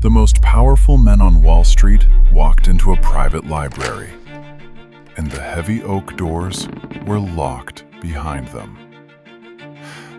The most powerful men on Wall Street walked into a private library, and the heavy oak doors were locked behind them.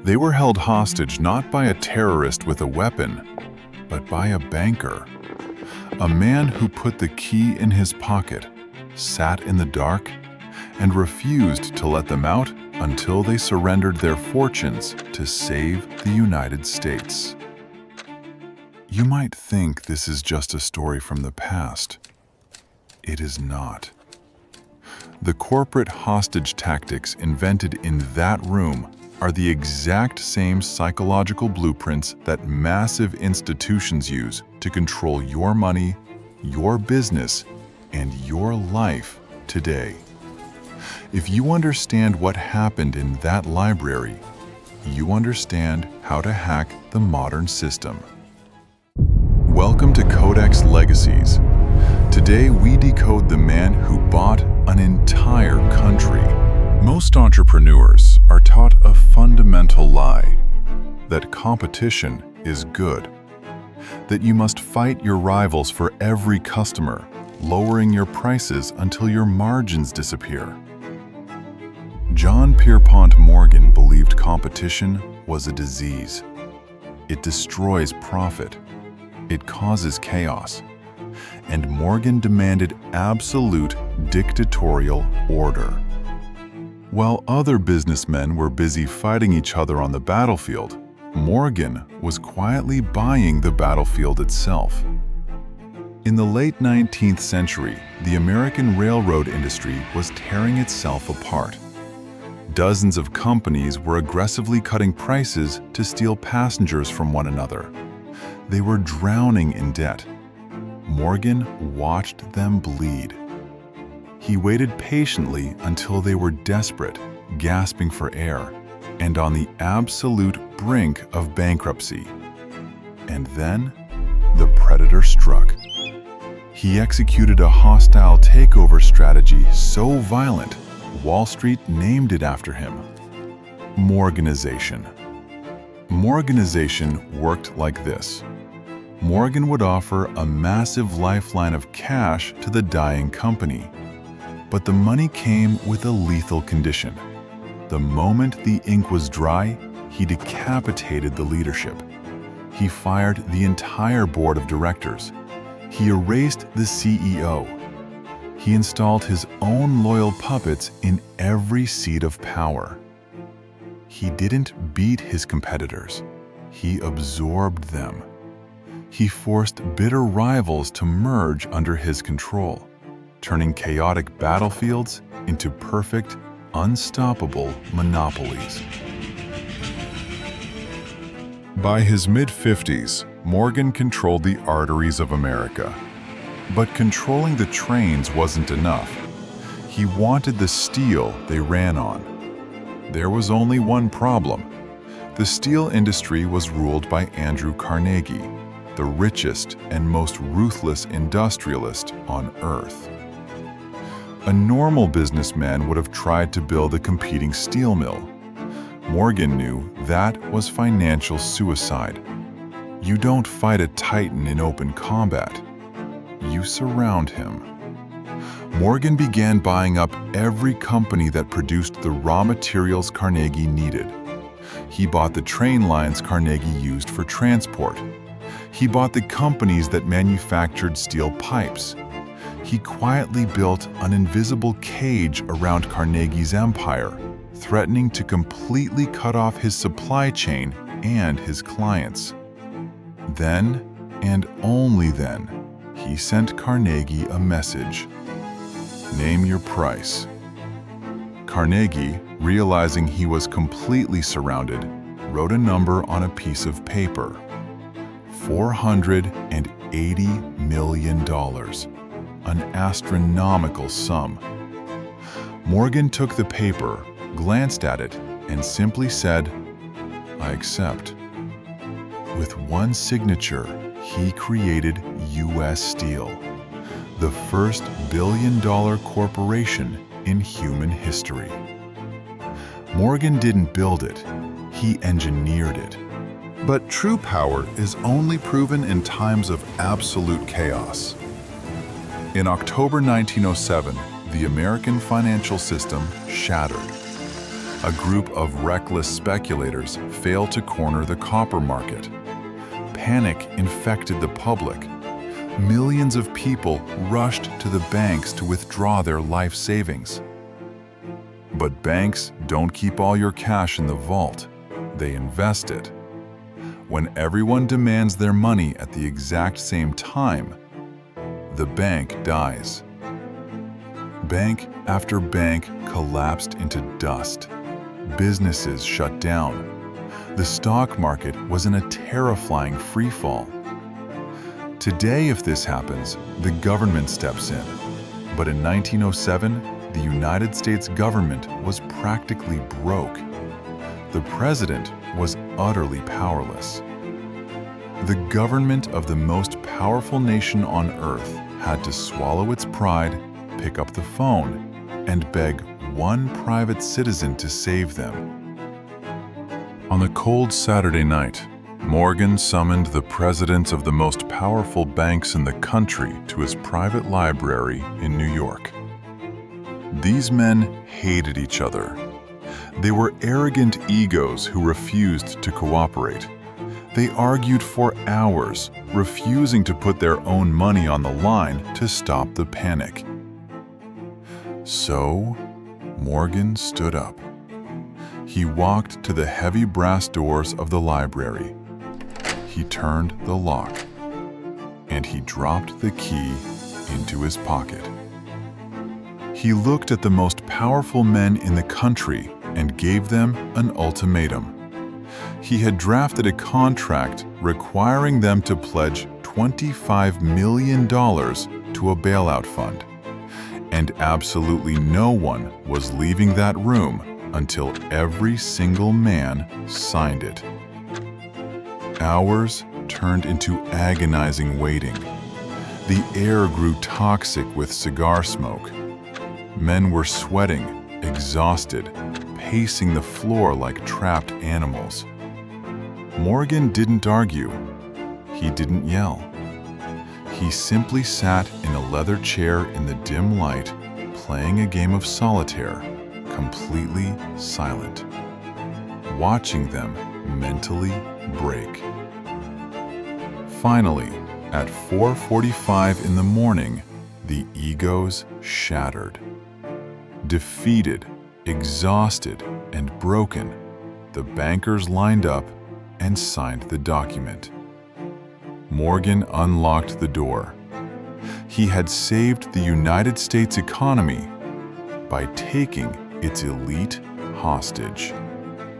They were held hostage not by a terrorist with a weapon, but by a banker, a man who put the key in his pocket, sat in the dark, and refused to let them out until they surrendered their fortunes to save the United States. You might think this is just a story from the past. It is not. The corporate hostage tactics invented in that room are the exact same psychological blueprints that massive institutions use to control your money, your business, and your life today. If you understand what happened in that library, you understand how to hack the modern system. Welcome to Codex Legacies. Today we decode the man who bought an entire country. Most entrepreneurs are taught a fundamental lie, that competition is good, that you must fight your rivals for every customer, lowering your prices until your margins disappear. John Pierpont Morgan believed competition was a disease. It destroys profit. It causes chaos. And Morgan demanded absolute dictatorial order. While other businessmen were busy fighting each other on the battlefield, Morgan was quietly buying the battlefield itself. In the late 19th century, the American railroad industry was tearing itself apart. Dozens of companies were aggressively cutting prices to steal passengers from one another. They were drowning in debt. Morgan watched them bleed. He waited patiently until they were desperate, gasping for air, and on the absolute brink of bankruptcy. And then, the predator struck. He executed a hostile takeover strategy so violent, Wall Street named it after him. Morganization. Morganization worked like this. Morgan would offer a massive lifeline of cash to the dying company. But the money came with a lethal condition. The moment the ink was dry, he decapitated the leadership. He fired the entire board of directors. He erased the CEO. He installed his own loyal puppets in every seat of power. He didn't beat his competitors. He absorbed them. He forced bitter rivals to merge under his control, turning chaotic battlefields into perfect, unstoppable monopolies. By his mid-50s, Morgan controlled the arteries of America. But controlling the trains wasn't enough. He wanted the steel they ran on. There was only one problem. The steel industry was ruled by Andrew Carnegie, the richest and most ruthless industrialist on Earth. A normal businessman would have tried to build a competing steel mill. Morgan knew that was financial suicide. You don't fight a titan in open combat. You surround him. Morgan began buying up every company that produced the raw materials Carnegie needed. He bought the train lines Carnegie used for transport. He bought the companies that manufactured steel pipes. He quietly built an invisible cage around Carnegie's empire, threatening to completely cut off his supply chain and his clients. Then, and only then, he sent Carnegie a message. Name your price. Carnegie, realizing he was completely surrounded, wrote a number on a piece of paper. $480 million. An astronomical sum. Morgan took the paper, glanced at it, and simply said, "I accept." With one signature, he created U.S. Steel, the first billion-dollar corporation in human history. Morgan didn't build it, he engineered it. But true power is only proven in times of absolute chaos. In October 1907, the American financial system shattered. A group of reckless speculators failed to corner the copper market. Panic infected the public. Millions of people rushed to the banks to withdraw their life savings. But banks don't keep all your cash in the vault. They invest it. When everyone demands their money at the exact same time, the bank dies. Bank after bank collapsed into dust. Businesses shut down. The stock market was in a terrifying freefall. Today, if this happens, the government steps in. But in 1907, the United States government was practically broke. The president was utterly powerless. The government of the most powerful nation on earth had to swallow its pride, pick up the phone, and beg one private citizen to save them. On a cold Saturday night, Morgan summoned the presidents of the most powerful banks in the country to his private library in New York. These men hated each other. They were arrogant egos who refused to cooperate. They argued for hours, refusing to put their own money on the line to stop the panic. So, Morgan stood up. He walked to the heavy brass doors of the library. He turned the lock, and he dropped the key into his pocket. He looked at the most powerful men in the country and gave them an ultimatum. He had drafted a contract requiring them to pledge $25 million to a bailout fund, and absolutely no one was leaving that room until every single man signed it. Hours turned into agonizing waiting. The air grew toxic with cigar smoke. Men were sweating, exhausted, pacing the floor like trapped animals. Morgan didn't argue. He didn't yell. He simply sat in a leather chair in the dim light, playing a game of solitaire, completely silent, watching them mentally break. Finally, at 4:45 in the morning, the egos shattered. Defeated, exhausted, and broken, the bankers lined up and signed the document. Morgan unlocked the door. He had saved the United States economy by taking its elite hostage.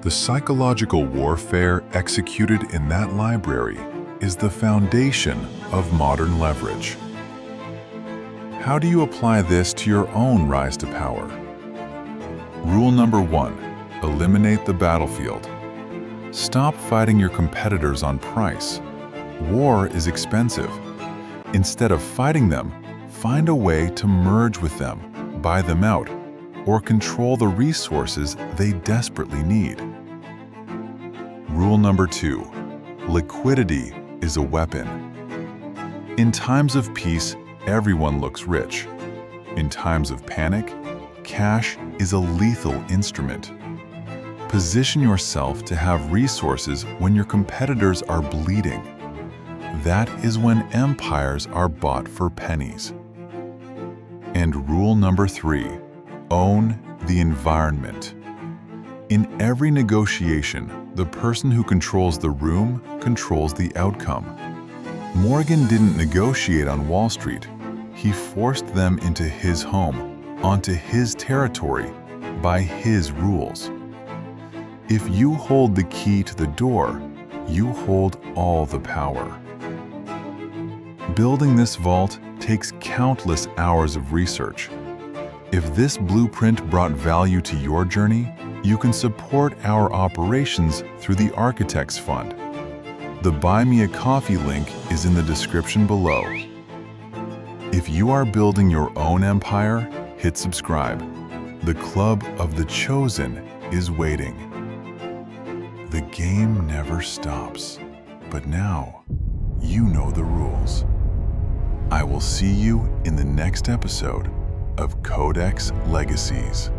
The psychological warfare executed in that library is the foundation of modern leverage. How do you apply this to your own rise to power? Rule number 1, eliminate the battlefield. Stop fighting your competitors on price. War is expensive. Instead of fighting them, find a way to merge with them, buy them out, or control the resources they desperately need. Rule number 2, liquidity is a weapon. In times of peace, everyone looks rich. In times of panic, cash is a lethal instrument. Position yourself to have resources when your competitors are bleeding. That is when empires are bought for pennies. And rule number 3, own the environment. In every negotiation, the person who controls the room controls the outcome. Morgan didn't negotiate on Wall Street. He forced them into his home, onto his territory, by his rules. If you hold the key to the door, you hold all the power. Building this vault takes countless hours of research. If this blueprint brought value to your journey, you can support our operations through the Architects Fund. The Buy Me a Coffee link is in the description below. If you are building your own empire, hit subscribe. The Club of the Chosen is waiting. The The game never stops, but now you know the rules. I will see you in the next episode of Codex Legacies.